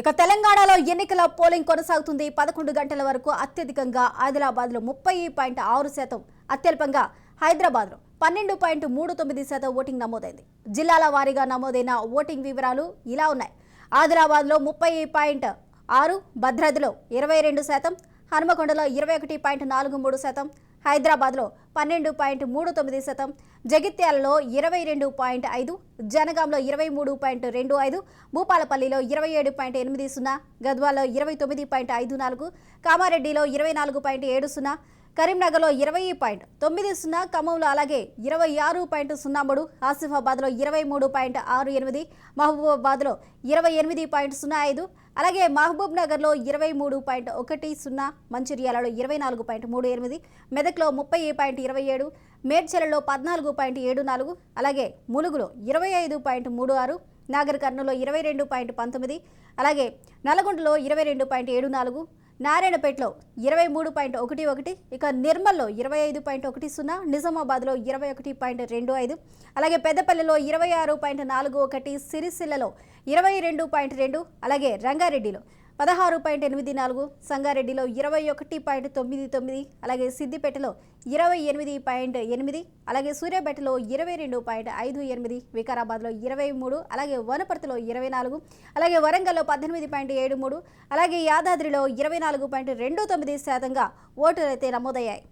ఇక తెలంగాణలో ఎన్నికల పోలింగ్ కొనసాగుతుంది. 11 గంటల వరకు అత్యధికంగా ఆదిలాబాద్లో 30.6%, అత్యల్పంగా హైదరాబాద్లో 12.39% ఓటింగ్ నమోదైంది. జిల్లాల వారీగా నమోదైన ఓటింగ్ వివరాలు ఇలా ఉన్నాయి. ఆదిలాబాద్లో 30.6%, భద్రాద్రిలో 22%, హనుమకొండలో 21.43%, హైదరాబాద్లో 12.39%, జగిత్యాలలో 22.5%, జనగాంలో 23.25%, భూపాలపల్లిలో 27.80%, గద్వాల్లో 29.54%, కామారెడ్డిలో 24.70%, కరీంనగర్లో 20.90%, ఖమ్మంలో అలాగే 26.03%, ఆసిఫాబాద్లో 23.68%, మహబూబాబాద్లో 28.05%, అలాగే మహబూబ్ నగర్లో 23.10%, మంచిర్యాలలో 24.38%, మెదక్లో 30.27%, మేడ్చలలో 14.74%, అలాగే ములుగులో 25.36%, నాగర్ కర్నూలులో 22.19%, అలాగే నల్గొండలో 22.74%, నారాయణపేటలో 23.11%, ఇక నిర్మల్లో 25.10%, నిజామాబాద్లో 21.25%, అలాగే పెద్దపల్లిలో 26.41%, సిరిసిల్లలో 22.2%, అలాగే రంగారెడ్డిలో 16.84%, సంగారెడ్డిలో 21.99%, అలాగే సిద్దిపేటలో 28.8%, అలాగే సూర్యాపేటలో 22.58%, వికారాబాద్లో 23%, అలాగే వనపర్తిలో 24%, అలాగే వరంగల్లో 18.73%, అలాగే యాదాద్రిలో 24.29%గా ఓటులు అయితే నమోదయ్యాయి.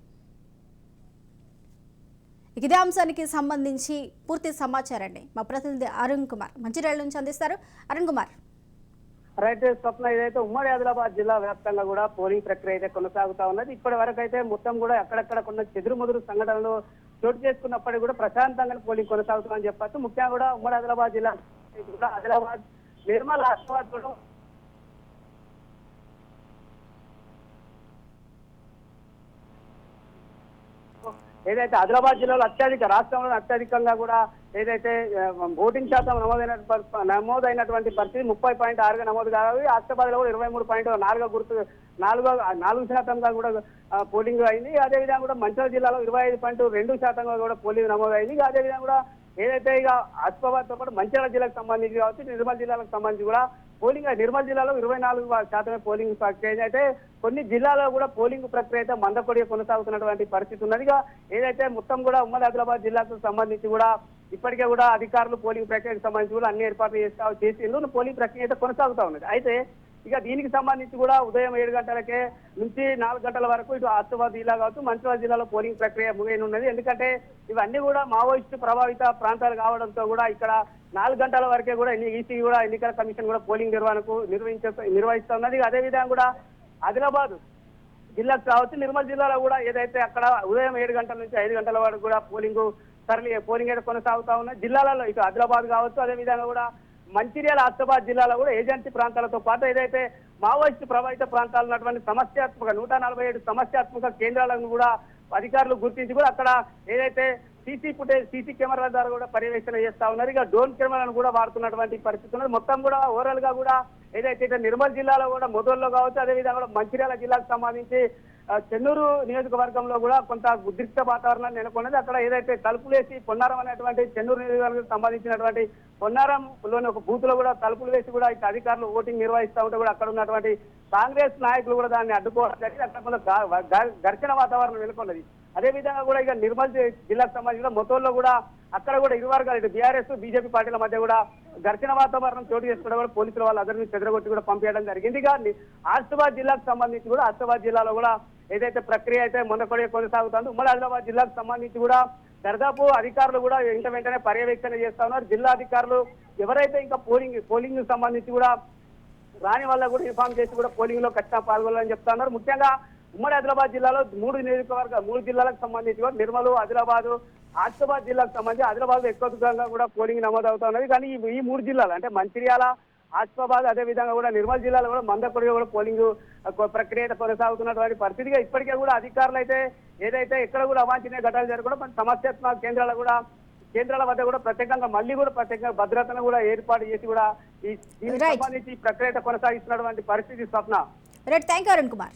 ఇదే అంశానికి సంబంధించి పూర్తి సమాచారాన్ని మా ప్రతినిధి అరుణ్ కుమార్ మంచిర్యాల నుంచి అందిస్తారు. అరుణ్ కుమార్. రైట్ స్వప్న, ఇదైతే ఉమ్మడి ఆదిలాబాద్ జిల్లా వ్యాప్తంగా కూడా పోలింగ్ ప్రక్రియ అయితే కొనసాగుతా ఉన్నది. ఇప్పటి వరకు అయితే మొత్తం కూడా అక్కడక్కడ కొన్ని చెదురుమదురు సంఘటనలు చోటు చేసుకున్నప్పటికీ కూడా ప్రశాంతంగా పోలింగ్ కొనసాగుతుందని చెప్పచ్చు. ముఖ్యంగా కూడా ఉమ్మడి ఆదిలాబాద్ జిల్లా ఆదిలాబాద్, నిర్మల్, ఆసిఫాబాద్ కూడా ఏదైతే ఆదిలాబాద్ జిల్లాలో రాష్ట్రంలో అత్యధికంగా కూడా ఏదైతే ఓటింగ్ శాతం నమోదైనటువంటి పరిస్థితి 30.6గా నమోదు కావాలి. ఆసిఫాబాద్ లో కూడా 23.4% కూడా పోలింగ్ అయింది. అదేవిధంగా కూడా మంచిర్యాల జిల్లాలో 25.2% కూడా పోలింగ్ నమోదైంది. అదేవిధంగా కూడా ఏదైతే ఇక ఆసిఫాబాద్ తో పాటు మంచిర్యాల జిల్లాకు సంబంధించి కావచ్చు, నిర్మల్ జిల్లాలకు సంబంధించి కూడా పోలింగ్, నిర్మల్ జిల్లాలో 24% పోలింగ్ ప్రక్రియ అయితే, కొన్ని జిల్లాలో కూడా పోలింగ్ ప్రక్రియ అయితే మందకొడిగా కొనసాగుతున్నటువంటి పరిస్థితి ఉన్నది. ఏదైతే మొత్తం కూడా ఉమ్మడి ఆదిలాబాద్ జిల్లాకు సంబంధించి కూడా ఇప్పటికే కూడా అధికారులు పోలింగ్ ప్రక్రియకు సంబంధించి కూడా అన్ని ఏర్పాట్లు చేసి పోలింగ్ ప్రక్రియ అయితే కొనసాగుతూ ఉన్నది. అయితే ఇక దీనికి సంబంధించి కూడా ఉదయం 7 గంటలకే నుంచి 4 గంటల వరకు ఇటు ఆసిఫాబాద్ జిల్లా కావచ్చు, మంచిర్యాల జిల్లాలో పోలింగ్ ప్రక్రియ ముగియనున్నది. ఎందుకంటే ఇవన్నీ కూడా మావోయిస్టు ప్రభావిత ప్రాంతాలు కావడంతో కూడా ఇక్కడ 4 గంటల వరకే కూడా ఈసీ కూడా ఎన్నికల కమిషన్ కూడా పోలింగ్ నిర్వహిస్తున్నది. అదేవిధంగా కూడా ఆదిలాబాద్ జిల్లాకు కావచ్చు, నిర్మల్ జిల్లాలో కూడా ఏదైతే అక్కడ ఉదయం 7 గంటల నుంచి 5 గంటల వరకు కూడా పోలింగ్ అయితే కొనసాగుతా ఉన్నాయి. జిల్లాలలో ఇటు ఆదిలాబాద్ కావచ్చు, అదేవిధంగా కూడా మంచిర్యాల, ఆసిఫాబాద్ జిల్లాలో కూడా ఏజెన్సీ ప్రాంతాలతో పాటు ఏదైతే మావోయిస్టు ప్రభావిత ప్రాంతాలు ఉన్నటువంటి సమస్యాత్మక 147 సమస్యాత్మక కేంద్రాలను కూడా అధికారులు గుర్తించి కూడా అక్కడ ఏదైతే సీసీ కెమెరాల ద్వారా కూడా పర్యవేక్షణ చేస్తా ఉన్నారు. ఇక డ్రోన్ కెమెరాలను కూడా వాడుతున్నటువంటి పరిస్థితి ఉన్నది. మొత్తం కూడా ఓవరాల్ గా కూడా ఏదైతే నిర్మల్ జిల్లాలో కూడా మొదల్లో కావచ్చు, అదేవిధంగా కూడా మంచిర్యాల జిల్లాకు సంబంధించి చెన్నూరు నియోజకవర్గంలో కూడా కొంత ఉద్రిక్త వాతావరణాన్ని నెలకొన్నది. అక్కడ ఏదైతే తలుపులేసి పొన్నారం అనేటువంటి చెన్నూరు నియోజకవర్గానికి సంబంధించినటువంటి పొన్నారంలోని ఒక బూత్ లో కూడా తలుపులు వేసి కూడా ఇటు అధికారులు ఓటింగ్ నిర్వహిస్తూ ఉంటే కూడా అక్కడ ఉన్నటువంటి కాంగ్రెస్ నాయకులు కూడా దాన్ని అడ్డుకోవడం జరిగింది. అక్కడ కొంత ఘర్షణ వాతావరణం నెలకొన్నది. అదేవిధంగా కూడా ఇక నిర్మల్ జిల్లాకు సంబంధించిన మొత్తంలో కూడా అక్కడ కూడా ఇరు వర్గాలు ఇటు బీఆర్ఎస్, బీజేపీ పార్టీల మధ్య కూడా ఘర్షణ వాతావరణం చోటు చేసుకోవడం కూడా పోలీసులు వాళ్ళు అందరినీ చెదరగొట్టి కూడా పంపించడం జరిగింది. ఇక ఆసిఫాబాద్ జిల్లాకు సంబంధించి కూడా ఆసిఫాబాద్ జిల్లాలో కూడా ఏదైతే ప్రక్రియ అయితే మొన్నకొడిగా కొనసాగుతుందో, ఉమ్మడి ఆదిలాబాద్ జిల్లాకు సంబంధించి కూడా దాదాపు అధికారులు కూడా వెంటనే పర్యవేక్షణ చేస్తా ఉన్నారు. జిల్లా అధికారులు ఎవరైతే ఇంకా పోలింగ్ సంబంధించి కూడా రాని వల్ల కూడా ఇన్ఫార్మ్ చేసి కూడా పోలింగ్ లో ఖచ్చితంగా పాల్గొనాలని చెప్తా ఉన్నారు. ముఖ్యంగా ఉమ్మడి ఆదిలాబాద్ జిల్లాలో 3 జిల్లాలకు సంబంధించి కూడా నిర్మల్, ఆదిలాబాద్, ఆసిఫాబాద్ జిల్లాకు సంబంధించి ఆదిలాబాద్ ఎక్కువగా కూడా పోలింగ్ నమోదవుతా ఉన్నది. కానీ ఈ 3 జిల్లాలు అంటే మంచిర్యాల, ఆసిఫాబాద్, అదేవిధంగా కూడా నిర్మల్ జిల్లాలో కూడా మందకొడిగా కూడా పోలింగ్ ప్రక్రియ కొనసాగుతున్నటువంటి పరిస్థితిగా ఇప్పటికే కూడా అధికారులు అయితే ఏదైతే ఎక్కడ కూడా అవాంఛనీయ ఘటనలు జరగకుండా సమస్యాత్మక కేంద్రాల వద్ద కూడా ప్రత్యేకంగా ప్రత్యేకంగా భద్రతను కూడా ఏర్పాటు చేసి కూడా దీనికి సంబంధించి ప్రక్రియ కొనసాగిస్తున్నటువంటి పరిస్థితి. స్వప్న. థాంక్యూ అరుణ్ కుమార్.